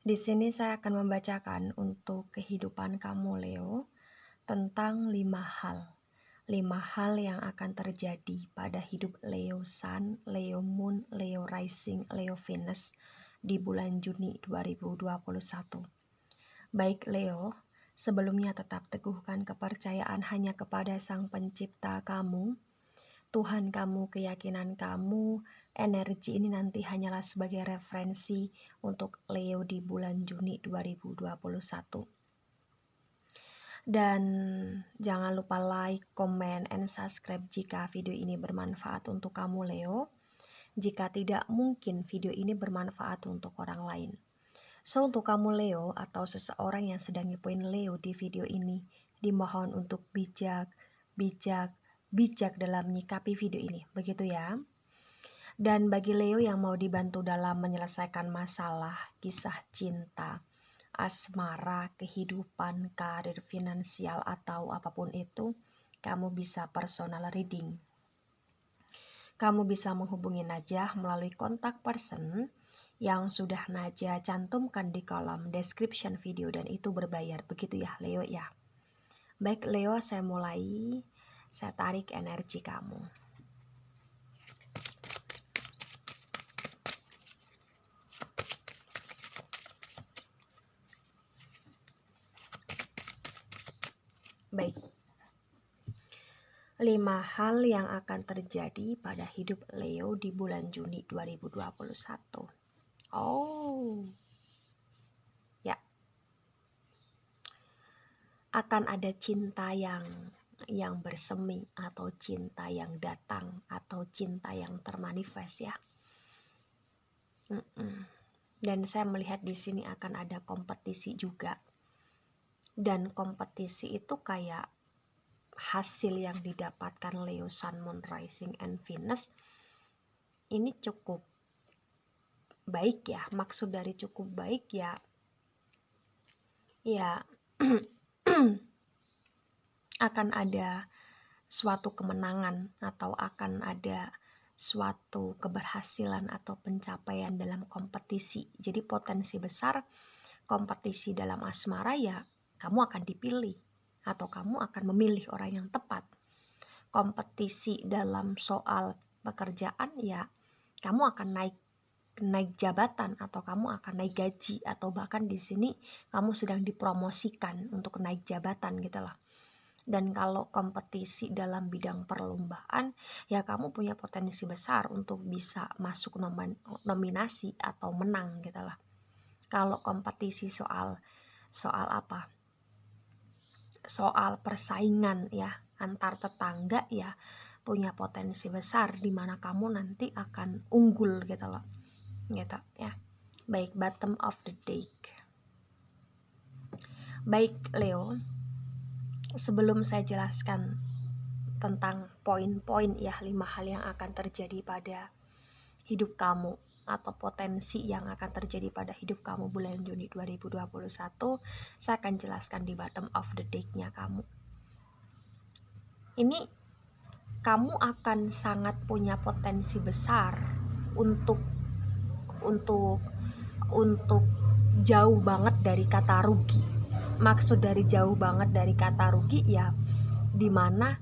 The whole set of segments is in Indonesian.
Di sini saya akan membacakan untuk kehidupan kamu, Leo, tentang 5 hal. 5 hal yang akan terjadi pada hidup Leo Sun, Leo Moon, Leo Rising, Leo Venus di bulan Juni 2021. Baik Leo, sebelumnya tetap teguhkan kepercayaan hanya kepada Sang Pencipta kamu, Tuhan kamu, keyakinan kamu. Energi ini nanti hanyalah sebagai referensi untuk Leo di bulan Juni 2021. Dan jangan lupa like, comment, and subscribe jika video ini bermanfaat untuk kamu Leo. Jika tidak, mungkin video ini bermanfaat untuk orang lain. So, untuk kamu Leo atau seseorang yang sedang ngepoin Leo di video ini, dimohon untuk bijak dalam menyikapi video ini, begitu ya. Dan bagi Leo yang mau dibantu dalam menyelesaikan masalah, kisah cinta, asmara, kehidupan, karir, finansial, atau apapun itu, kamu bisa personal reading. Kamu bisa menghubungi Najah melalui kontak person yang sudah Najah cantumkan di kolom description video, dan itu berbayar, begitu ya Leo ya. Baik Leo, saya mulai. Saya tarik energi kamu. Baik. 5 hal yang akan terjadi pada hidup Leo di bulan Juni 2021. Oh. Ya. Akan ada cinta yang bersemi, atau cinta yang datang, atau cinta yang termanifest ya. Dan saya melihat di sini akan ada kompetisi juga. Dan kompetisi itu kayak hasil yang didapatkan Leo Sun, Moon, Rising, and Venus ini cukup baik ya. Maksud dari cukup baik ya akan ada suatu kemenangan, atau akan ada suatu keberhasilan atau pencapaian dalam kompetisi. Jadi potensi besar kompetisi dalam asmara ya kamu akan dipilih, atau kamu akan memilih orang yang tepat. Kompetisi dalam soal pekerjaan ya kamu akan naik jabatan, atau kamu akan naik gaji, atau bahkan di sini kamu sedang dipromosikan untuk naik jabatan gitu loh. Dan kalau kompetisi dalam bidang perlombaan ya kamu punya potensi besar untuk bisa masuk nominasi atau menang gitu loh. Kalau kompetisi soal apa? Soal persaingan ya antar tetangga ya punya potensi besar di mana kamu nanti akan unggul gitu loh. Gitu ya. Baik, bottom of the deck. Baik Leo, sebelum saya jelaskan tentang poin-poin ya 5 hal yang akan terjadi pada hidup kamu, atau potensi yang akan terjadi pada hidup kamu bulan Juni 2021, saya akan jelaskan di bottom of the deck-nya kamu. Ini kamu akan sangat punya potensi besar untuk jauh banget dari kata rugi. Maksud dari jauh banget dari kata rugi ya dimana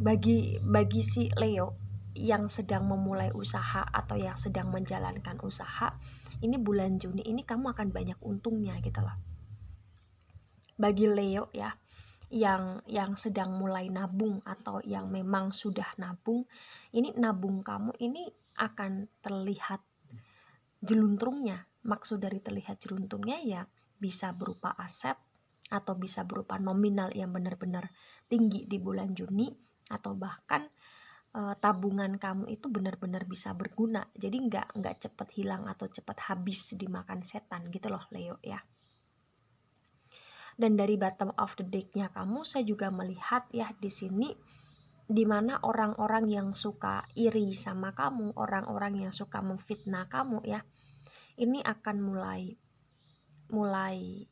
bagi si Leo yang sedang memulai usaha atau yang sedang menjalankan usaha, ini bulan Juni ini kamu akan banyak untungnya gitu loh. Bagi Leo ya yang sedang mulai nabung atau yang memang sudah nabung, ini nabung kamu ini akan terlihat jeluntrungnya. Maksud dari terlihat jeluntrungnya ya bisa berupa aset atau bisa berupa nominal yang benar-benar tinggi di bulan Juni, atau bahkan tabungan kamu itu benar-benar bisa berguna. Jadi nggak cepat hilang atau cepat habis dimakan setan gitu loh Leo ya. Dan dari bottom of the deck-nya kamu, saya juga melihat ya di sini dimana orang-orang yang suka iri sama kamu, orang-orang yang suka memfitnah kamu ya, ini akan mulai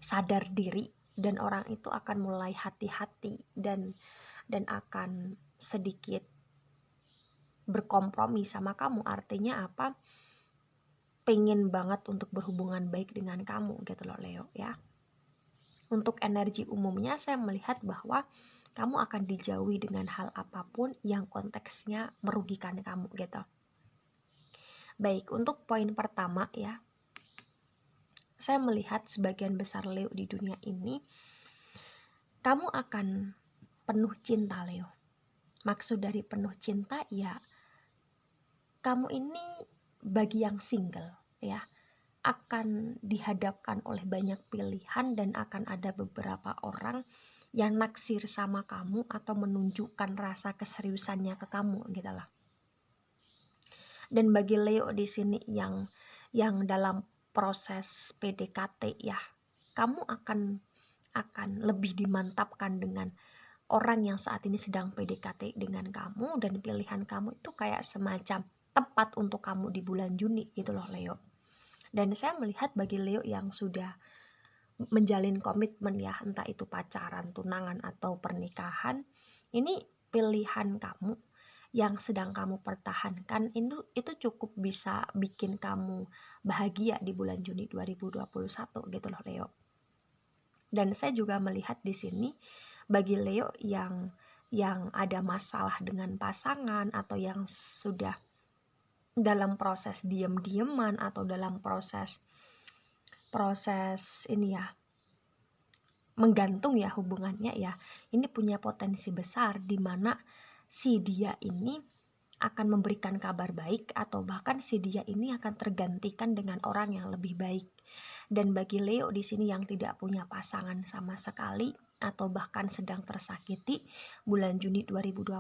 sadar diri, dan orang itu akan mulai hati-hati dan akan sedikit berkompromi sama kamu. Artinya apa? pengen banget untuk berhubungan baik dengan kamu gitu loh Leo ya. Untuk energi umumnya saya melihat bahwa kamu akan dijauhi dengan hal apapun yang konteksnya merugikan kamu gitu. Baik, untuk poin pertama ya, saya melihat sebagian besar Leo di dunia ini, kamu akan penuh cinta Leo. Maksud dari penuh cinta ya, kamu ini bagi yang single ya, akan dihadapkan oleh banyak pilihan dan akan ada beberapa orang yang naksir sama kamu atau menunjukkan rasa keseriusannya ke kamu gitu lah. Dan bagi Leo di sini yang dalam proses PDKT ya, kamu akan lebih dimantapkan dengan orang yang saat ini sedang PDKT dengan kamu, dan pilihan kamu itu kayak semacam tepat untuk kamu di bulan Juni gitu loh Leo. Dan saya melihat bagi Leo yang sudah menjalin komitmen ya, entah itu pacaran, tunangan, atau pernikahan, ini pilihan kamu yang sedang kamu pertahankan itu cukup bisa bikin kamu bahagia di bulan Juni 2021 gitu loh Leo. Dan saya juga melihat di sini bagi Leo yang ada masalah dengan pasangan atau yang sudah dalam proses diem-dieman atau dalam proses ini ya, menggantung ya hubungannya ya, ini punya potensi besar di mana si dia ini akan memberikan kabar baik atau bahkan si dia ini akan tergantikan dengan orang yang lebih baik. Dan bagi Leo di sini yang tidak punya pasangan sama sekali atau bahkan sedang tersakiti, bulan Juni 2021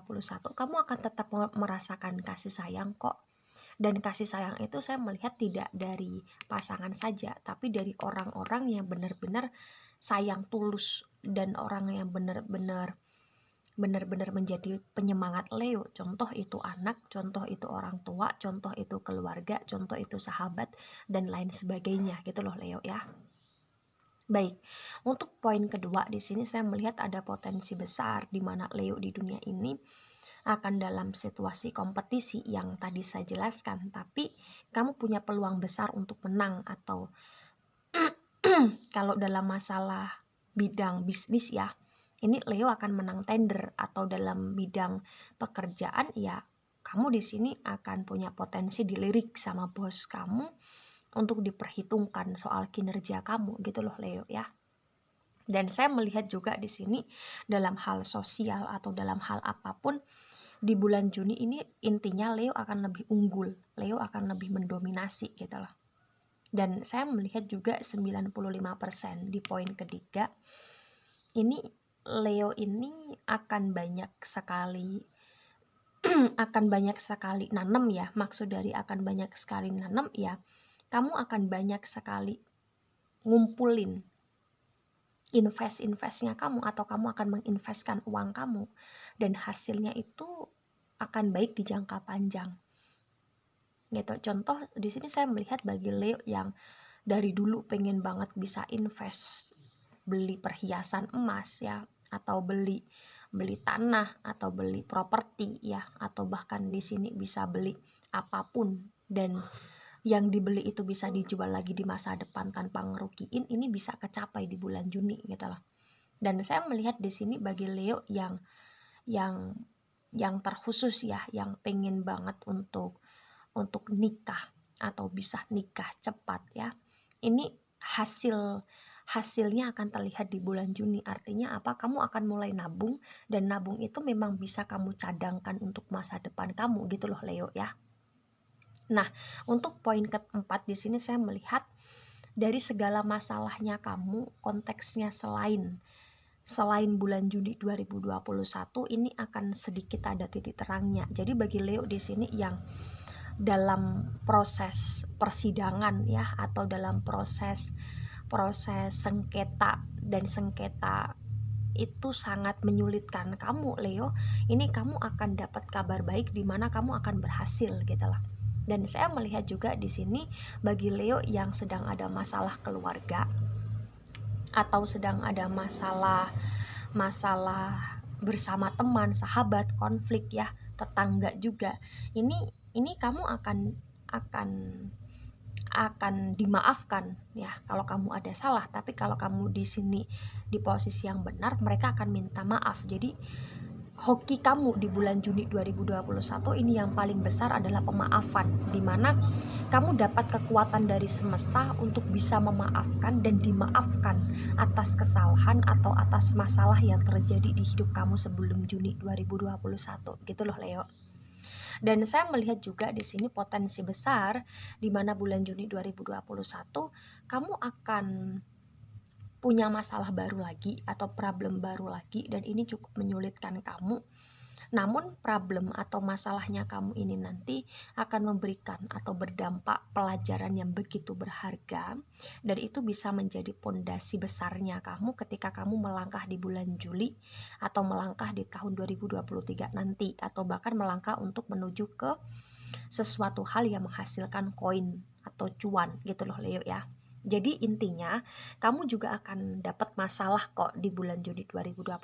kamu akan tetap merasakan kasih sayang kok. Dan kasih sayang itu saya melihat tidak dari pasangan saja, tapi dari orang-orang yang benar-benar sayang tulus dan orang yang benar-benar menjadi penyemangat Leo. Contoh itu anak, contoh itu orang tua, contoh itu keluarga, contoh itu sahabat, dan lain sebagainya gitu loh Leo ya. Baik, untuk poin kedua di sini saya melihat ada potensi besar di mana Leo di dunia ini akan dalam situasi kompetisi yang tadi saya jelaskan, tapi kamu punya peluang besar untuk menang. Atau kalau dalam masalah bidang bisnis ya, ini Leo akan menang tender, atau dalam bidang pekerjaan ya, kamu di sini akan punya potensi dilirik sama bos kamu untuk diperhitungkan soal kinerja kamu gitu loh Leo ya. Dan saya melihat juga di sini dalam hal sosial atau dalam hal apapun di bulan Juni ini, intinya Leo akan lebih unggul, Leo akan lebih mendominasi gitu loh. Dan saya melihat juga 95% di poin ketiga, ini Leo ini akan banyak sekali akan banyak sekali nanam ya. Maksud dari akan banyak sekali nanam ya, kamu akan banyak sekali ngumpulin investnya kamu, atau kamu akan menginvestkan uang kamu, dan hasilnya itu akan baik di jangka panjang gitu. Contoh di sini saya melihat bagi Leo yang dari dulu pengen banget bisa invest, beli perhiasan emas ya, atau beli tanah, atau beli properti ya, atau bahkan di sini bisa beli apapun, dan yang dibeli itu bisa dijual lagi di masa depan tanpa ngerugiin, ini bisa kecapai di bulan Juni gitu loh. Dan saya melihat di sini bagi Leo yang terkhusus ya, yang pengen banget untuk nikah atau bisa nikah cepat ya, ini hasilnya akan terlihat di bulan Juni. Artinya apa? Kamu akan mulai nabung, dan nabung itu memang bisa kamu cadangkan untuk masa depan kamu gitu loh Leo ya. Nah, untuk poin keempat di sini saya melihat dari segala masalahnya kamu, konteksnya selain bulan Juni 2021 ini akan sedikit ada titik terangnya. Jadi bagi Leo di sini yang dalam proses persidangan ya, atau dalam proses sengketa, dan sengketa itu sangat menyulitkan kamu Leo, ini kamu akan dapat kabar baik di mana kamu akan berhasil gitu lah. Dan saya melihat juga di sini bagi Leo yang sedang ada masalah keluarga atau sedang ada masalah bersama teman, sahabat, konflik ya, tetangga juga. Ini kamu akan akan dimaafkan ya kalau kamu ada salah, tapi kalau kamu di sini di posisi yang benar, mereka akan minta maaf. Jadi hoki kamu di bulan Juni 2021 ini yang paling besar adalah pemaafan, di mana kamu dapat kekuatan dari semesta untuk bisa memaafkan dan dimaafkan atas kesalahan atau atas masalah yang terjadi di hidup kamu sebelum Juni 2021 gitu loh Leo. Dan saya melihat juga di sini potensi besar di mana bulan Juni 2021 kamu akan punya masalah baru lagi atau problem baru lagi, dan ini cukup menyulitkan kamu. Namun problem atau masalahnya kamu ini nanti akan memberikan atau berdampak pelajaran yang begitu berharga, dan itu bisa menjadi pondasi besarnya kamu ketika kamu melangkah di bulan Juli atau melangkah di tahun 2023 nanti, atau bahkan melangkah untuk menuju ke sesuatu hal yang menghasilkan koin atau cuan gitu loh Leo ya. Jadi intinya kamu juga akan dapat masalah kok di bulan Juni 2021.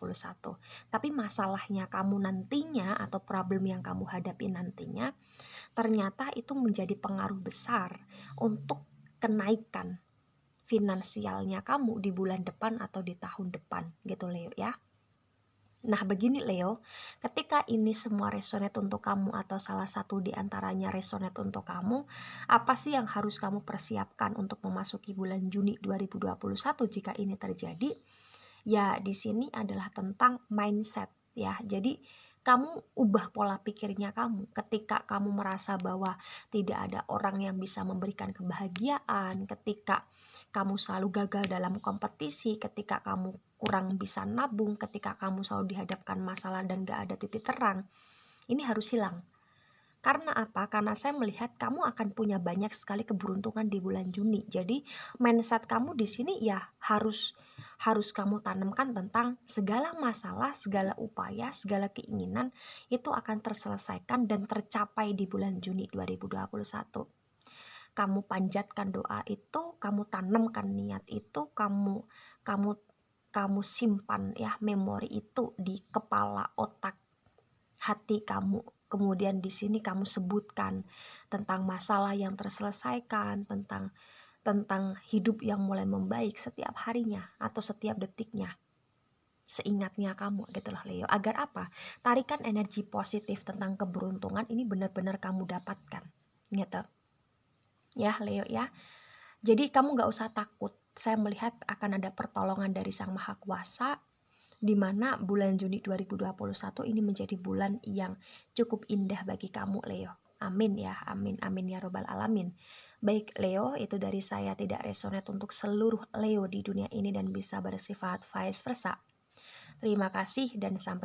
Tapi masalahnya kamu nantinya atau problem yang kamu hadapi nantinya ternyata itu menjadi pengaruh besar untuk kenaikan finansialnya kamu di bulan depan atau di tahun depan gitu Leo ya. Nah begini Leo, ketika ini semua resonate untuk kamu atau salah satu di antaranya resonate untuk kamu, apa sih yang harus kamu persiapkan untuk memasuki bulan Juni 2021 jika ini terjadi? Ya di sini adalah tentang mindset ya. Jadi kamu ubah pola pikirnya kamu ketika kamu merasa bahwa tidak ada orang yang bisa memberikan kebahagiaan, ketika kamu selalu gagal dalam kompetisi, ketika kamu kurang bisa nabung, ketika kamu selalu dihadapkan masalah dan gak ada titik terang. Ini harus hilang. Karena apa? Karena saya melihat kamu akan punya banyak sekali keberuntungan di bulan Juni. Jadi mindset kamu di sini ya harus kamu tanamkan tentang segala masalah, segala upaya, segala keinginan itu akan terselesaikan dan tercapai di bulan Juni 2021. Kamu panjatkan doa itu, kamu tanamkan niat itu, kamu kamu kamu simpan ya memori itu di kepala, otak, hati kamu. Kemudian di sini kamu sebutkan tentang masalah yang terselesaikan, tentang hidup yang mulai membaik setiap harinya atau setiap detiknya. Seingatnya kamu gitu loh Leo. Agar apa? Tarikan energi positif tentang keberuntungan ini benar-benar kamu dapatkan. Gitu. Ya Leo ya. Jadi kamu gak usah takut. Saya melihat akan ada pertolongan dari Sang Maha Kuasa, di mana bulan Juni 2021 ini menjadi bulan yang cukup indah bagi kamu Leo. Amin ya, amin, amin ya robbal alamin. Baik Leo, itu dari saya tidak resonate untuk seluruh Leo di dunia ini dan bisa bersifat vice versa. Terima kasih dan sampai